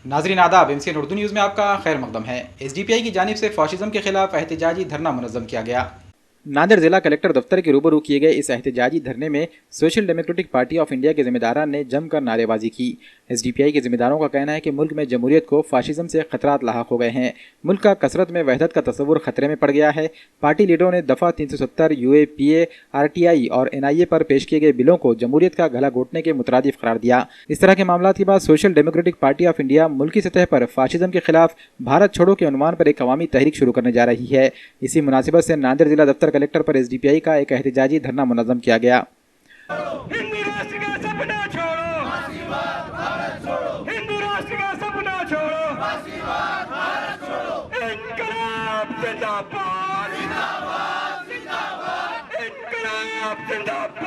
नाज़रीन आदाब, MCN Urdu news में आपका खैर मकदम है। SDPI की जानिब से फाशिज़म के खिलाफ एहतजाजी धरना मुनज़्ज़म किया गया। नांदेड़ जिला कलेक्टर दफ्तर के रूबरू किए गए इस एहतजाजी धरने में social democratic party of India के जिम्मेदारान ने जमकर नारेबाजी की। SDPI के जिम्मेदारों का कहना है कि मुल्क में जमहूरियत को फाशिज्म से खतरात लाहक हो गए हैं। मुल्क का कसरत में वहदत का तस्वुर खतरे में पड़ गया है। पार्टी लीडरों ने दफ़ा 370 UAPA RTI और NIA पर पेश किए गए बिलों को जमहूरियत का गला घोटने के मुतरादिफ करार दिया। इस तरह के मामलों के बाद social democratic party of India मुल्की सतह पर फाशिज्म के खिलाफ भारत छोड़ो के उन्वान पर एक अवामी तहरीक शुरू करने जा रही है। इसी मुनासिबत से नांदेड़ जिला दफ्तर कलेक्टर पर SDPI का एक एहतजाजी धरना मुनज़्ज़म किया गया। हिंदू राष्ट्र का सपना छोड़ो, हिंदू राष्ट्र का सपना छोड़ो, इनकलाब जिंदाबाद, इनकलाब जिंदाबाद।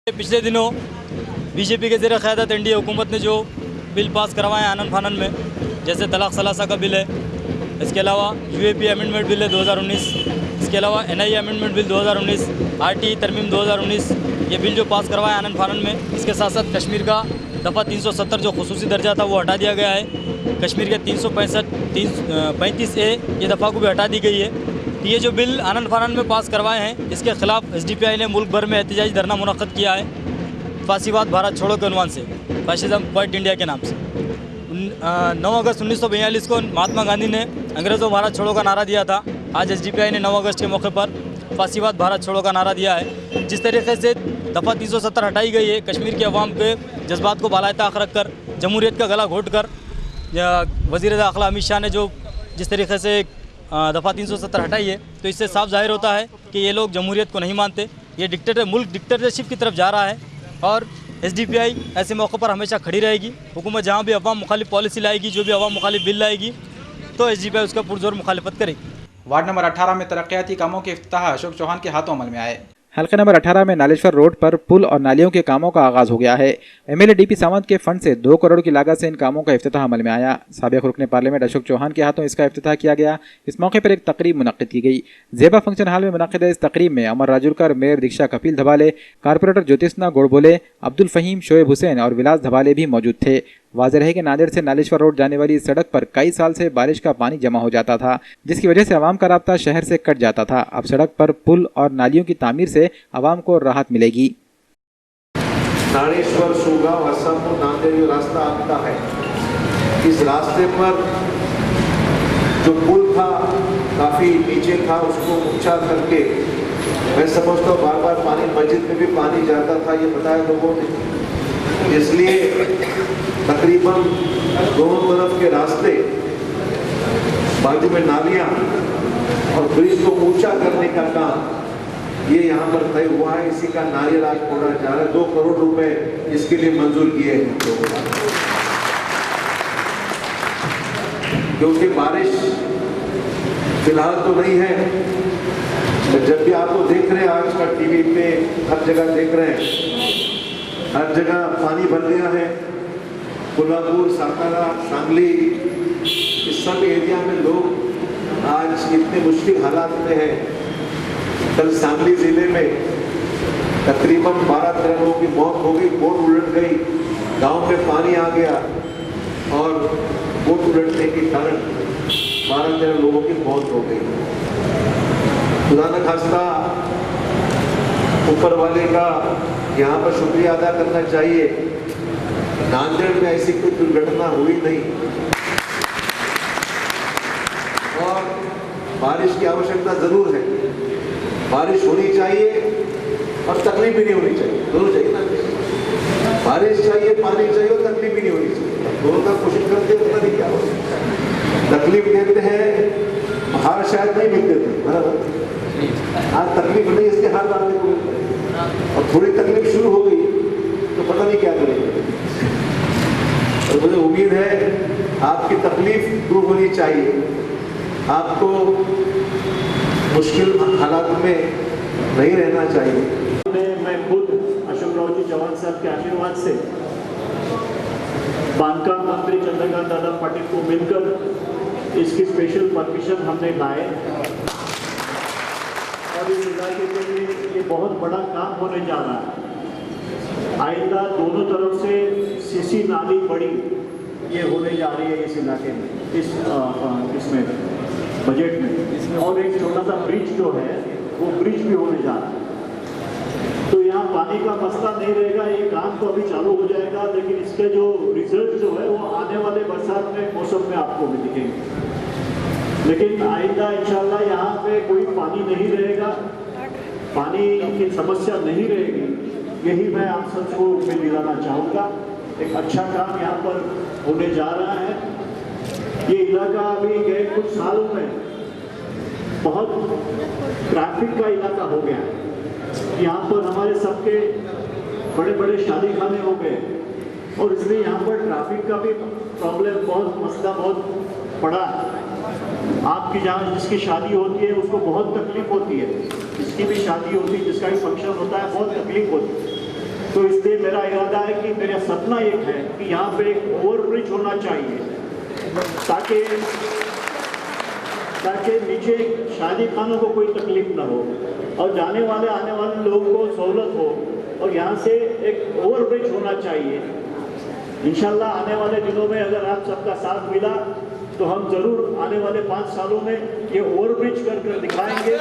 पिछले दिनों बीजेपी के ज़ेर क़यादत NDA हुकूमत ने जो बिल पास करवाए आनन फानन में, जैसे तलाक सलासा का बिल है, इसके अलावा UAPA अमेंडमेंट बिल है 2019, इसके अलावा NIA अमेंडमेंट बिल 2019, RTI तरमीम 2019, ये बिल जो पास करवाए आनन फानन में। इसके साथ साथ कश्मीर का दफ़ा 370 जो खुसूसी दर्जा था वो हटा दिया गया है। कश्मीर के 335A ये दफ़ा को भी हटा दी गई है। तो ये जो बिल आनन फानन में पास करवाए हैं, इसके खिलाफ SDPI ने मुल्क भर में एहतजाजी धरना मुनक़्क़द किया है। फासीवाद भारत छोड़ो के उन्वान से, फाशिज़म क्वाइट इंडिया के नाम से। 9 अगस्त 1942 को महात्मा गांधी ने अंग्रेज़ों भारत छोड़ो का नारा दिया था। आज SDPI ने 9 अगस्त के मौके पर फासीवाद भारत छोड़ो का नारा दिया है। जिस तरीके से दफ़ा 370 हटाई गई है, कश्मीर के अवाम के जज्बात को बालाए ताक़ रख कर, जमहूरियत का गला घोट कर, वज़ीर दाखिला अमित शाह ने जो जिस तरीके से दफ़ा 370 हटाई है, तो इससे साफ जाहिर होता है कि ये लोग जमहूरियत को नहीं मानते। ये मुल्क डिक्टेटरशिप की तरफ जा रहा है और SDPI ऐसे मौक़ों पर हमेशा खड़ी रहेगी। हुकूमत जहाँ भी अवाम मुखालिफ पॉलिसी लाएगी, जो भी अवाम मुखालिफ बिल लाएगी, तो SDPI उसका पुरजोर मुखालिफत करेगी। वार्ड नंबर 18 में तरक्याती कामों के इफ्तिताह अशोक चौहान के हाथों अमल में आए। हल्के नंबर 18 में नालेश्वर रोड पर पुल और नालियों के कामों का आगाज हो गया है। MLA DP सावंत के फंड से 2 करोड़ की लागत से इन कामों का इफ्तिताह अमल में आया। साबिक रुकने पार्लियामेंट अशोक चौहान के हाथों इसका इफ्तिताह किया गया। इस मौके पर एक तकरीब मुनक्किद की गई। ज़ेबा फंक्शन हॉल में मुनक्किद इस तकरीब में अमर राजुलकर, मेयर दीक्षा कपिल धबाले, कारपोरेटर ज्योतिषना गोड़बोले, अब्दुल फहीम, शोएब हुसैन और विलास धबाले भी मौजूद थे। वाज़ेह है कि नांदेड़ से नालेश्वर रोड जाने वाली इस सड़क पर कई साल से बारिश का पानी जमा हो जाता था, जिसकी वजह से आवाम का राब्ता शहर से कट जाता था। अब सड़क पर पुल और नालियों की तामीर से आवाम को राहत मिलेगी। नानेश्वर, सुगांव, हसनपुर, नांदेड़ जो रास्ता आता है, इस रास्ते पर जो पुल था काफ़ी नीचे था, उसको ऊंचा करके मैं समझता हूँ बार बार पानी मस्जिद में भी पानी जाता था, ये बताया लोगों ने। इसलिए तकरीबन दोनों तरफ के रास्ते, बाजू में नालियाँ और ब्रिज को ऊंचा करने का काम ये यहाँ पर तय हुआ है। इसी का नारियल आज फोड़ा जा रहा है। 2 करोड़ रुपए इसके लिए मंजूर किए हैं क्योंकि बारिश फिलहाल तो नहीं है। जब भी आपको देख रहे हैं आज का टीवी पे हर जगह देख रहे हैं, हर जगह पानी भर गया है। कोल्हापुर, सातारा, सांगली, इस सब एरिया में लोग आज इतने मुश्किल हालात में हैं। कल सांगली जिले में तकरीबन 12-13 लोगों की मौत हो गई, बोट उलट गई, गांव में पानी आ गया और बोट उलटने के कारण 12-13 लोगों की मौत हो गई। खुदा न खास्ता ऊपर वाले का यहाँ पर शुक्रिया अदा करना चाहिए। नांदेड़ में ऐसी कोई दुर्घटना हुई नहीं और बारिश की आवश्यकता जरूर है। बारिश होनी चाहिए और तकलीफ भी नहीं होनी चाहिए, दोनों चाहिए ना। बारिश चाहिए, पानी चाहिए और तकलीफ भी नहीं होनी चाहिए। दोनों का कोशिश करते हैं, पता नहीं क्या हो। तकलीफ देते हैं, बाहर शायद नहीं मिलते थे, बराबर। आज तकलीफ नहीं, इसके हाथ आने को और थोड़ी तकलीफ शुरू हो गई तो पता नहीं क्या करेंगे। और मुझे उम्मीद है आपकी तकलीफ दूर होनी चाहिए। आपको मुश्किल हालात में नहीं रहना चाहिए। मैं खुद अशोक राव जी चौहान साहब के आशीर्वाद से बांधकाम मंत्री चंद्रकांत दादा पाटिल को मिलकर इसकी स्पेशल परमिशन हमने लाए और इस इलाके के लिए ये बहुत बड़ा काम होने जा रहा है। आइंदा दोनों तरफ से सीसी नाली बड़ी ये होने जा रही है इस इलाके में, इसमें बजट में, और एक छोटा सा ब्रिज जो है वो ब्रिज भी होने जा रहा है। तो यहाँ पानी का मसला नहीं रहेगा, ये काम तो अभी चालू हो जाएगा, लेकिन इसके जो रिजल्ट जो है वो आने वाले बरसात में मौसम में आपको भी दिखेंगे। लेकिन आइंदा इंशाल्लाह यहाँ पे कोई पानी नहीं रहेगा, पानी की समस्या नहीं रहेगी, यही मैं आप सबको उम्मीद दिलाना चाहूँगा। एक अच्छा काम यहाँ पर होने जा रहा है। ये इलाका अभी गए कुछ सालों में बहुत ट्रैफिक का इलाका हो गया है। यहाँ पर हमारे सबके बड़े बड़े शादी खाने हो गए और इसलिए यहाँ पर ट्रैफिक का भी प्रॉब्लम मसला बहुत बड़ा है। आपकी जहाँ जिसकी शादी होती है उसको बहुत तकलीफ होती है, जिसकी भी शादी होती है, जिसका भी फंक्शन होता है, बहुत तकलीफ होती है। तो इसलिए मेरा इरादा है कि मेरा सपना एक है कि यहाँ पे एक ओवरब्रिज होना चाहिए ताकि नीचे शादी खानों को कोई तकलीफ ना हो और जाने वाले आने वाले लोगों को सहूलत हो, और यहाँ से एक ओवरब्रिज होना चाहिए। इंशाल्लाह आने वाले दिनों में अगर आप सबका साथ मिला तो हम जरूर आने वाले 5 सालों में ये ओवरब्रिज कर दिखाएंगे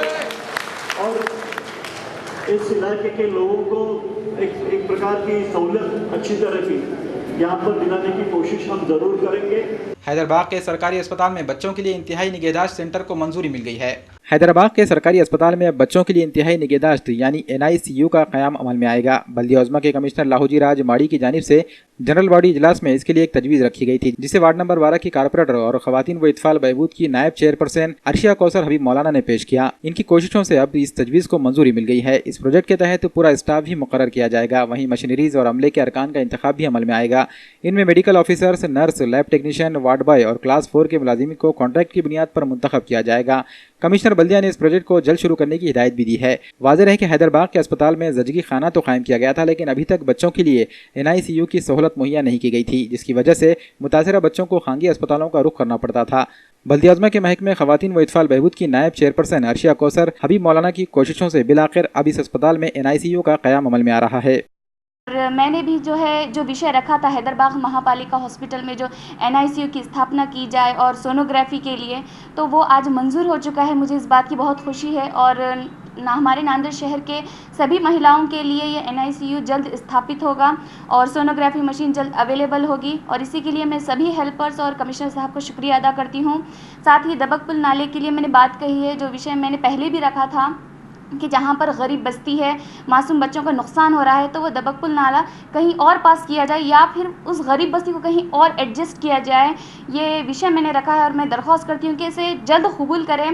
और इस इलाके के लोगों को एक प्रकार की सहूलत अच्छी तरह की यहाँ पर दिलाने की कोशिश हम जरूर करेंगे। हैदराबाद के सरकारी अस्पताल में बच्चों के लिए इंतहाई निगहदाश्त सेंटर को मंजूरी मिल गई है। हैदराबाद के सरकारी अस्पताल में अब बच्चों के लिए इंतहाई निगहदाश्त यानी NICU का क़याम अमल में आएगा। बल्दिया उज़्मा के कमिश्नर लाहौजी राज माड़ी की जानिब से जनरल बॉडी इजलास में इसके लिए एक तजवीज़ रखी गई थी, जिसे वार्ड नंबर 12 की कारपोरेटर और ख़वातीन व इत्फाल बहबूद की नायब चेयरपर्सन अर्शिया कौसर हबीब मौलाना ने पेश किया। इनकी कोशिशों से अब इस तजवीज़ को मंजूरी मिल गई है। इस प्रोजेक्ट के तहत पूरा स्टाफ भी मुकर्रर किया जाएगा, वहीं मशीनरीज और अमले के अरकान का इंतखाब भी अमल में आएगा। इनमें medical officers, nurse, lab technician, ward boy और क्लास 4 के मुलाजिम को कॉन्ट्रैक्ट की बुनियाद पर मुंतखब किया जाएगा। कमिश्नर बल्दिया ने इस प्रोजेक्ट को जल्द शुरू करने की हिदायत भी दी है। वाज़ेह है कि हैदराबाद के अस्पताल में ज़चगी खाना तो कायम किया गया था, लेकिन अभी तक बच्चों के लिए NICU की सहूलत मुहैया नहीं की गई थी, जिसकी वजह से मुतासिरा बच्चों को खानगी अस्पतालों का रुख करना पड़ता था। बल्दिया उज़्मा के महकमे ख़वातीन व इत्फाल बहबूद की नायब चेयरपर्सन अर्शिया कौसर हबीब मौलाना की कोशिशों से बिलाखिर अब इस अस्पताल में NICU का क़याम अमल में आ रहा है। और मैंने भी जो विषय रखा था हैदराबाद महापालिका हॉस्पिटल में जो NICU की स्थापना की जाए और सोनोग्राफी के लिए, तो वो आज मंजूर हो चुका है। मुझे इस बात की बहुत खुशी है और हमारे नांदेड़ शहर के सभी महिलाओं के लिए ये NICU जल्द स्थापित होगा और सोनोग्राफी मशीन जल्द अवेलेबल होगी, और इसी के लिए मैं सभी हेल्पर्स और कमिश्नर साहब को शुक्रिया अदा करती हूँ। साथ ही दबकपुल नाले के लिए मैंने बात कही है, जो विषय मैंने पहले भी रखा था कि जहाँ पर गरीब बस्ती है, मासूम बच्चों का नुकसान हो रहा है, तो वो दबकपुल नाला कहीं और पास किया जाए या फिर उस गरीब बस्ती को कहीं और एडजस्ट किया जाए, ये विषय मैंने रखा है और मैं दरख्वास्त करती हूँ कि इसे जल्द कबूल करें।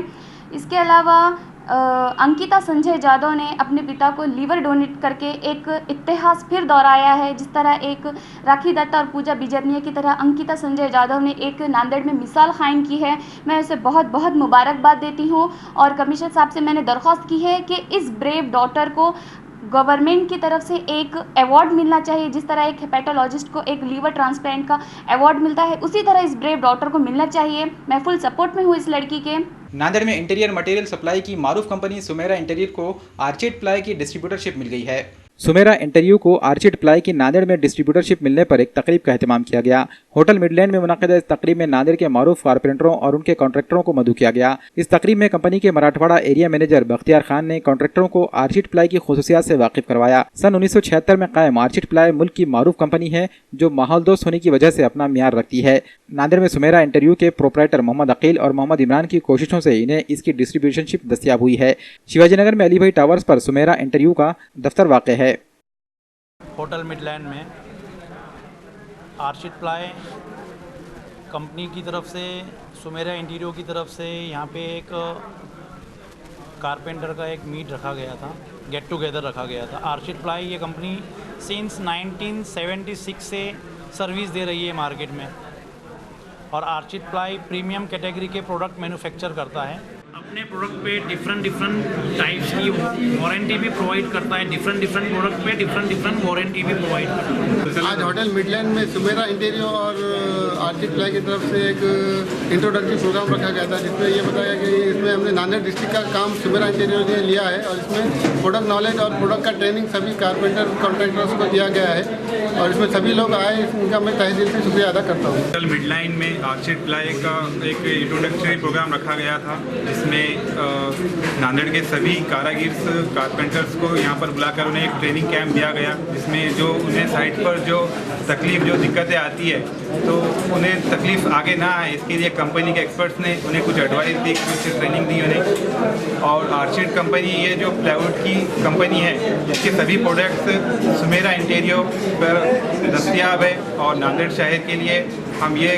इसके अलावा अंकिता संजय जादव ने अपने पिता को लीवर डोनेट करके एक इतिहास फिर दोहराया है। जिस तरह एक राखी दत्ता और पूजा बिजरनिया की तरह अंकिता संजय जादव ने एक नांदेड़ में मिसाल कायम की है। मैं उसे बहुत बहुत मुबारकबाद देती हूँ और कमिश्नर साहब से मैंने दरख्वास्त की है कि इस ब्रेव डॉटर को गवर्नमेंट की तरफ से एक अवार्ड मिलना चाहिए। जिस तरह एक हेपेटोलॉजिस्ट को एक लीवर ट्रांसप्लांट का अवार्ड मिलता है, उसी तरह इस ब्रेव डॉटर को मिलना चाहिए। मैं फुल सपोर्ट में हूँ इस लड़की के। नांदेड़ में इंटीरियर मटेरियल सप्लाई की मारूफ कंपनी सुमेरा इंटीरियर को आर्चिड प्लाई की डिस्ट्रीब्यूटरशिप मिल गई है। सुमेरा इंटीरियर को आर्चिड प्लाई की नांदेड़ में डिस्ट्रीब्यूटरशिप मिलने पर एक तकरीब का एहतमाम किया गया। होटल मिडलैंड में मुनक़िदा इस तकरीब में नांदेड़ के मारूफ कारपेंटरों और उनके कॉन्ट्रैक्टरों को मदऊ किया गया। इस तकरीब में कंपनी के मराठवाड़ा एरिया मैनेजर बख्तियार खान ने कॉन्ट्रैक्टरों को आर्चिड प्लाई की खुसूसियात से वाकिफ करवाया। सन 1976 में कायम आर्चिड प्लाई मुल्क की मारूफ कंपनी है जो माहौल दोस्त होने की वजह से अपना मियार रखती है। नांदेड़ में सुमेरा इंटीरियर के प्रोपराइटर मोहम्मद अकील और मोहम्मद इमरान की कोशिशों से इन्हें इसकी डिस्ट्रीब्यूशनशिप दस्तियाब हुई है। शिवाजी नगर में अली भाई टावर्स पर सुमेरा इंटीरियर का दफ्तर वाक़ है। होटल मिडलैंड में आर्चिड प्लाई कंपनी की तरफ से सुमेरा इंटीरियर की तरफ से यहाँ पे एक कारपेंटर का एक मीट रखा गया था, गेट टुगेदर रखा गया था। आर्चिड प्लाई ये कंपनी सिंस 1976 से सर्विस दे रही है मार्केट में और आर्चिड प्लाई प्रीमियम कैटेगरी के प्रोडक्ट मैन्युफैक्चर करता है। अपने प्रोडक्ट पे डिफरेंट टाइप्स की वारंटी भी प्रोवाइड करता है, डिफरेंट प्रोडक्ट पे डिफरेंट वारंटी भी प्रोवाइड करता है। आज होटल मिडलैंड में सुमेरा इंटीरियो और आर्चिड प्लाई की तरफ से एक इंट्रोडक्टरी प्रोग्राम रखा गया था, जिसमें ये बताया कि इसमें हमने नांदेड़ डिस्ट्रिक्ट का काम सुमेरा इंटीरियो ने लिया है और इसमें प्रोडक्ट नॉलेज और प्रोडक्ट का ट्रेनिंग सभी कारपेंटर कॉन्ट्रैक्टर्स को दिया गया है और इसमें सभी लोग आए, इनका मैं तहे दिल से शुक्रिया अदा करता हूँ। होटल मिडलाइन में आर्चिड प्लाई का एक इंट्रोडक्टरी प्रोग्राम रखा गया था, जिसमें नांदेड़ के सभी कारपेंटर्स को यहाँ पर बुलाकर उन्हें एक ट्रेनिंग कैंप दिया गया, जिसमें जो उन्हें साइट पर जो दिक्कतें आती है तो उन्हें तकलीफ आगे ना आए, इसके लिए कंपनी के एक्सपर्ट्स ने उन्हें कुछ एडवाइस दी, कुछ ट्रेनिंग दी उन्हें। और आर्चिड कंपनी ये जो प्लाईवुड की कंपनी है, इसके सभी प्रोडक्ट्स सुमेरा इंटीरियो पर दस्तयाब है और नांदेड़ शहर के लिए हम ये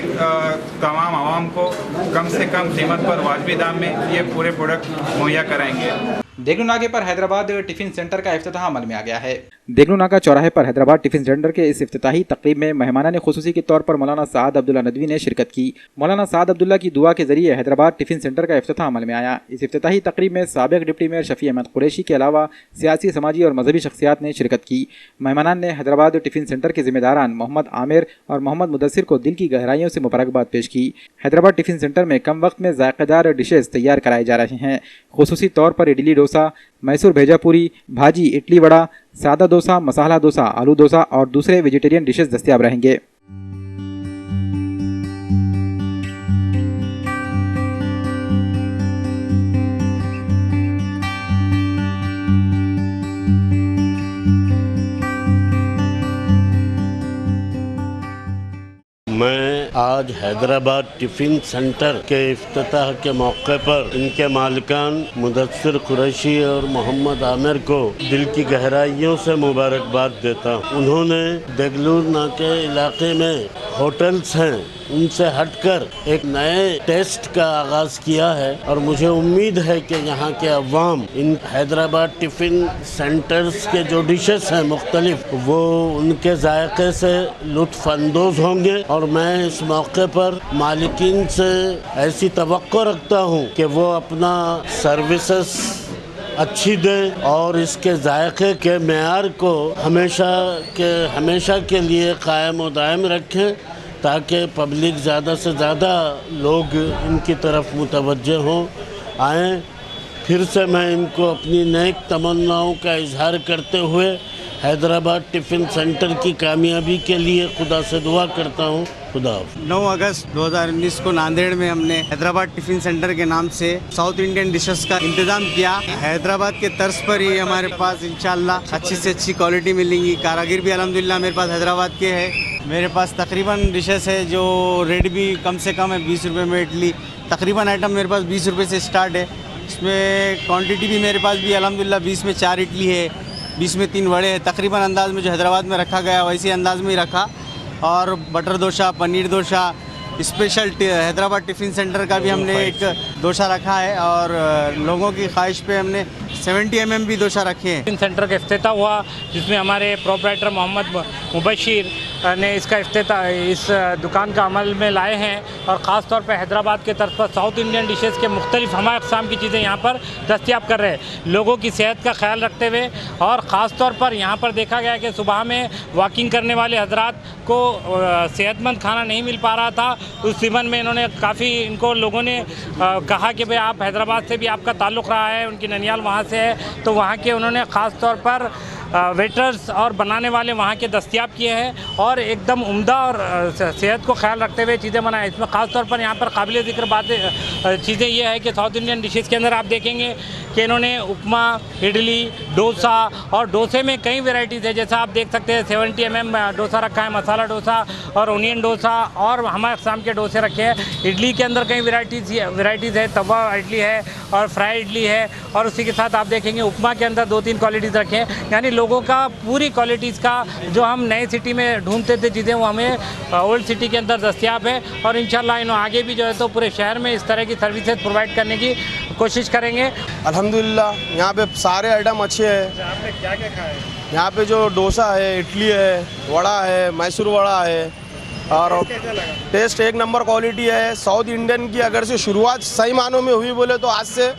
तमाम आवाम को कम से कम कीमत पर वाजबी दाम में ये पूरे प्रोडक्ट मुहैया कराएंगे। देगलू नाके पर हैदराबाद टिफिन सेंटर का इफ्तिताह अमल में आ गया है। देगलू नाका चौराहे पर हैदराबाद टिफिन सेंटर के इस इफ्तिताही तकरीब में मेहमानान खुसूसी के तौर पर मौलाना साद अब्दुल्ला नदवी ने शिरकत की। मौलाना साद अब्दुल्ला की दुआ के जरिए हैदराबाद टिफिन सेंटर का इफ्तिताह अमल में आया। इस इफ्तिताही तकरीब में साबिक डिप्टी मेयर शफी अहमद कुरैशी के अलावा सियासी, समाजी और मजहबी शख्सियात ने शिरकत की। मेहमानान ने हैदराबाद टिफिन सेंटर के जिम्मेदारान मोहम्मद आमिर और मोहम्मद मुदस्सिर को दिल की गहराइयों से मुबारकबाद पेश की। हैदराबाद टिफिन सेंटर में कम वक्त में जायकेदार डिशेज तैयार कराए जा रहे हैं। खुसूसी तौर पर इडली डोसा, मैसूर भेजापुरी, भाजी, इडली वड़ा, सादा डोसा, मसाला डोसा, आलू डोसा और दूसरे वेजिटेरियन डिशेस दस्तयाब रहेंगे। मैं आज हैदराबाद टिफ़िन सेंटर के इफ्तिताह के मौके पर इनके मालिकान मुदस्सिर कुरैशी और मोहम्मद आमिर को दिल की गहराइयों से मुबारकबाद देता हूँ। उन्होंने देगलू नाके इलाके में होटल्स हैं, उनसे हटकर एक नए टेस्ट का आगाज़ किया है और मुझे उम्मीद है कि यहाँ के अवाम इन हैदराबाद टिफ़िन सेंटर्स के जो डिशेस हैं मुख्तलिफ, वो उनके जायके से लुत्फ़ अंदोज़ होंगे। और मैं इस मौके पर मालिकीन से ऐसी तवक्को रखता हूँ कि वो अपना सर्विसेज अच्छी दे और इसके जायके के मेयार को हमेशा के लिए कायम व दायम रखें, ताकि पब्लिक ज़्यादा से ज़्यादा लोग इनकी तरफ मुतवज्जे हों आएँ। फिर से मैं इनको अपनी नेक तमन्नाओं का इजहार करते हुए हैदराबाद टिफ़िन सेंटर की कामयाबी के लिए खुदा से दुआ करता हूँ। खुदा। 9 अगस्त 2019 को नांदेड़ में हमने हैदराबाद टिफ़िन सेंटर के नाम से साउथ इंडियन डिशेस का इंतज़ाम किया। हैदराबाद के तर्ज पर ही हमारे पास इंशाल्लाह अच्छी से अच्छी क्वालिटी मिलेंगी। कारागिर भी अल्हम्दुलिल्लाह मेरे पास हैदराबाद के है। मेरे पास तकरीबन डिशेस है जो रेट भी कम से कम है 20 रुपये में इडली। तकरीबन आइटम मेरे पास 20 रुपये से स्टार्ट है। इसमें क्वान्टिटी भी मेरे पास भी अल्हम्दुलिल्लाह 20 में 4 इडली है, 20 में 3 वड़े हैं। तकरीबन अंदाज़ में जो हैदराबाद में रखा गया वैसे अंदाज़ में ही रखा। और butter dosa, paneer dosa, special Hyderabad tiffin centre का भी हमने एक डोसा रखा है और लोगों की ख्वाहिश पे हमने 70 mm भी डोसा रखे हैं। टिफ़िन सेंटर का इफ्तिताह हुआ, जिसमें हमारे प्रोपराइटर मोहम्मद मुबशिर ने इसका इफ्तिताह इस दुकान का अमल में लाए हैं। और ख़ास तौर पर हैदराबाद के तरफ पर साउथ इंडियन डिशेज़ के मुख्तलिफ हमारे अक़साम की चीज़ें यहाँ पर दस्तयाब कर रहे हैं, लोगों की सेहत का ख्याल रखते हुए। और ख़ास तौर पर यहाँ पर देखा गया कि सुबह में वॉकिंग करने वाले हजरात को सेहतमंद खाना नहीं मिल पा रहा था। उस जीवन में इन्होंने काफ़ी इनको लोगों ने कहा कि भाई आप हैदराबाद से भी आपका ताल्लुक़ रहा है, उनकी ननियाल वहाँ से है, तो वहाँ के उन्होंने ख़ास तौर पर वेटर्स और बनाने वाले वहाँ के दस्तयाब किए हैं और एकदम उम्दा और सेहत को ख्याल रखते हुए चीज़ें बनाएं। इसमें ख़ास तौर पर यहाँ पर काबिल ज़िक्र बातें चीज़ें ये है कि साउथ इंडियन डिशेज़ के अंदर आप देखेंगे कि इन्होंने उपमा, इडली, डोसा और डोसे में कई वैरायटीज़ है। जैसा आप देख सकते हैं 70 mm डोसा रखा है, मसाला डोसा और ओनियन डोसा और हमारे अक़साम के डोसे रखे हैं। इडली के अंदर कई वैराइटीज़ है, तवा इडली है और फ्राई इडली है। और उसी के साथ आप देखेंगे उपमा के अंदर 2-3 क्वालिटीज़ रखे हैं। यानी लोगों का पूरी क्वालिटीज़ का जो हम नई सिटी में ढूंढते थे चीज़ें, वो हमें ओल्ड सिटी के अंदर दस्तयाब है। और इंशाल्लाह इन्होंने आगे भी जो है तो पूरे शहर में इस तरह की सर्विसेज प्रोवाइड करने की कोशिश करेंगे। अल्हम्दुलिल्लाह यहाँ पे सारे आइटम अच्छे हैं। आपने क्या क्या खाया है? यहाँ पे जो डोसा है, इडली है, वड़ा है, मैसूर वड़ा है, और टेस्ट एक नंबर क्वालिटी है। साउथ इंडियन की अगर से शुरुआत सही मानों में हुई बोले तो आज से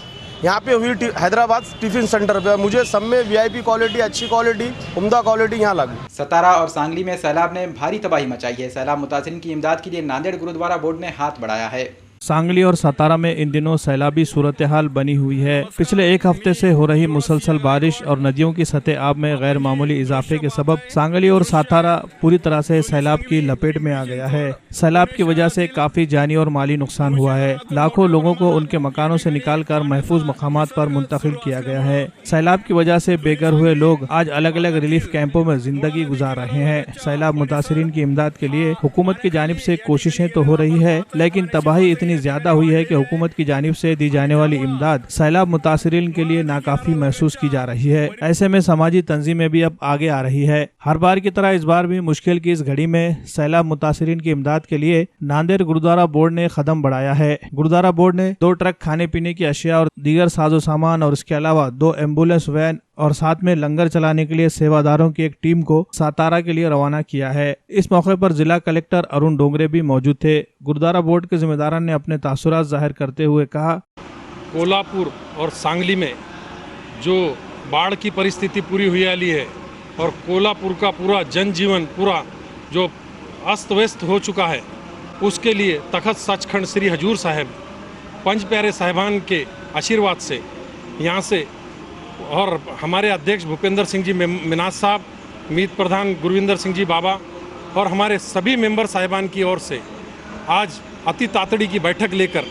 यहाँ पे हुई हैदराबाद टिफ़िन सेंटर पे। मुझे सब में VIP क्वालिटी, अच्छी क्वालिटी, उम्दा क्वालिटी यहाँ लगी। सतारा और सांगली में सैलाब ने भारी तबाही मचाई है। सैलाब मुतासिरीन की इमदाद के लिए नांदेड़ गुरुद्वारा बोर्ड ने हाथ बढ़ाया है। सांगली और सतारा में इन दिनों सैलाबी सूरत हाल बनी हुई है। पिछले एक हफ्ते से हो रही मुसलसल बारिश और नदियों की सतह आब में गैर मामूली इजाफे के सबब सांगली और सतारा पूरी तरह से सैलाब की लपेट में आ गया है। सैलाब की वजह से काफी जानी और माली नुकसान हुआ है। लाखों लोगों को उनके मकानों से निकालकर महफूज मकामात पर मुंतकिल किया गया है। सैलाब की वजह से बेघर हुए लोग आज अलग अलग रिलीफ कैंपों में जिंदगी गुजार रहे हैं। सैलाब मुतासिरीन की इमदाद के लिए हुकूमत की जानिब से कोशिशें तो हो रही है, लेकिन तबाही इतनी ज्यादा हुई है कि हुकूमत की जानिब से दी जाने वाली इमदाद सैलाब मुतासिरीन के लिए नाकाफी महसूस की जा रही है। ऐसे में समाजी तंजीमें भी अब आगे आ रही है। हर बार की तरह इस बार भी मुश्किल की इस घड़ी में सैलाब मुतासिरीन की इमदाद के लिए नांदेड़ गुरुद्वारा बोर्ड ने कदम बढ़ाया है। गुरुद्वारा बोर्ड ने 2 ट्रक खाने पीने की अशिया और दीगर साजो सामान और इसके अलावा 2 एम्बुलेंस वैन और साथ में लंगर चलाने के लिए सेवादारों की एक टीम को सतारा के लिए रवाना किया है। इस मौके पर जिला कलेक्टर अरुण डोंगरे भी मौजूद थे। गुरुद्वारा बोर्ड के जिम्मेदारान ने अपने तासुरात जाहिर करते हुए कहा, कोल्हापुर और सांगली में जो बाढ़ की परिस्थिति पूरी हुई वाली है और कोल्हापुर का पूरा जनजीवन पूरा जो अस्त व्यस्त हो चुका है, उसके लिए तख्त सचखंड श्री हजूर साहब पंच प्यारे साहिबान के आशीर्वाद से यहाँ से और हमारे अध्यक्ष भूपेंद्र सिंह जी मिनाज साहब, मीत प्रधान गुरविंदर सिंह जी बाबा और हमारे सभी मेंबर साहिबान की ओर से आज अति तातड़ी की बैठक लेकर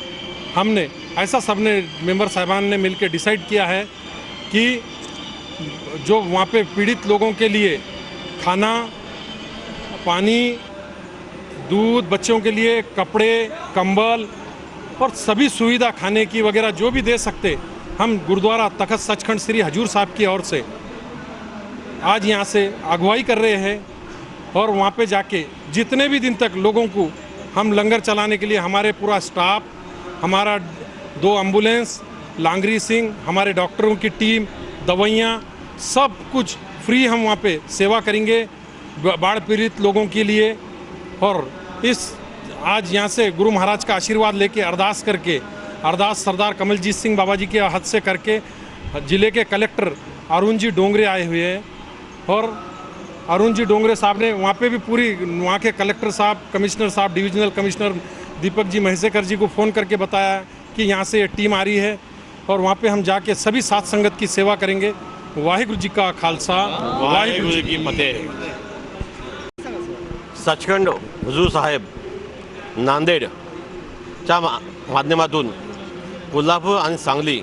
हमने ऐसा सबने मेंबर साहिबान ने मिलकर डिसाइड किया है कि जो वहाँ पे पीड़ित लोगों के लिए खाना, पानी, दूध, बच्चों के लिए कपड़े, कंबल और सभी सुविधा खाने की वगैरह जो भी दे सकते, हम गुरुद्वारा तख्त सचखंड श्री हजूर साहब की ओर से आज यहाँ से अगुवाई कर रहे हैं और वहाँ पे जाके जितने भी दिन तक लोगों को हम लंगर चलाने के लिए हमारे पूरा स्टाफ, हमारा 2 एम्बुलेंस, लांगरी सिंह, हमारे डॉक्टरों की टीम, दवाइयाँ, सब कुछ फ्री हम वहाँ पे सेवा करेंगे बाढ़ पीड़ित लोगों के लिए। और इस आज यहाँ से गुरु महाराज का आशीर्वाद लेके अरदास करके अरदास सरदार कमलजीत सिंह बाबा जी के हद से करके ज़िले के कलेक्टर अरुण जी डोंगरे आए हुए हैं और अरुण जी डोंगरे साहब ने वहाँ पे भी पूरी वहाँ के कलेक्टर साहब, कमिश्नर साहब, डिविजनल कमिश्नर दीपक जी महेशेकर जी को फ़ोन करके बताया कि यहाँ से टीम आ रही है और वहाँ पे हम जाके सभी साथ संगत की सेवा करेंगे। वाहिगुरु जी का खालसा, वाहिगुरु जी की फतेह। सचखंड हुजूर साहेब नांदेडच्या माध्यमातून कोल्हापूर आणि सांगली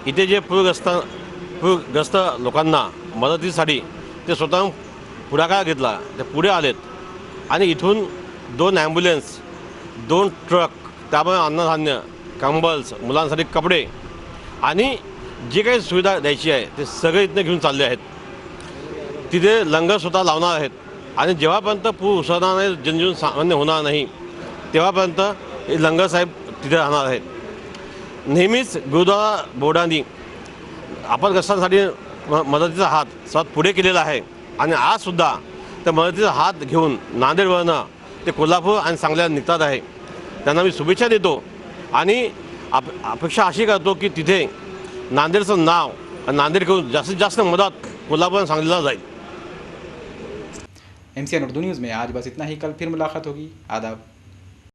इथे जे पूरग्रस्त लोकांना मदतीसाठी ते स्वतः पुढाकार घेतला, ते पुढे आलेत आणि इथून 2 ॲम्ब्युलन्स, 2 ट्रक, त्यामुळे अन्नधान्य, कंबल्स, मुलांसाठी कपडे आणि जे काही सुविधा द्यायची आहे ते सगळे इथनं घेऊन चालले आहेत। तिथे लंगर स्वतः लावणार आहेत आणि जेव्हापर्यंत पूर उसळणार नाही, जनजीवन सामान्य होणार नाही, तेव्हापर्यंत हे लंगर साहेब तिथे राहणार आहेत। नेहमीच गुरुद्वारा बोर्डाने आपत्ग्रस्तांसाठी मदतीचा हात सर्वात पुढे केलेला आहे आणि आजसुद्धा त्या मदतीचा हात घेऊन नांदेडवरनं ते कोल्हापूर आणि सांगलीला निघतात आहे। त्यांना मी शुभेच्छा देतो आणि अपेक्षा अशी करतो की तिथे नांदेडचं नाव आणि नांदेडकडून जास्तीत जास्त मदत कोल्हापूर आणि सांगलीला जाईल। MCN उर्दू न्यूज़ में आज बस इतना ही। कल फिर मुलाकात होगी। आदाब।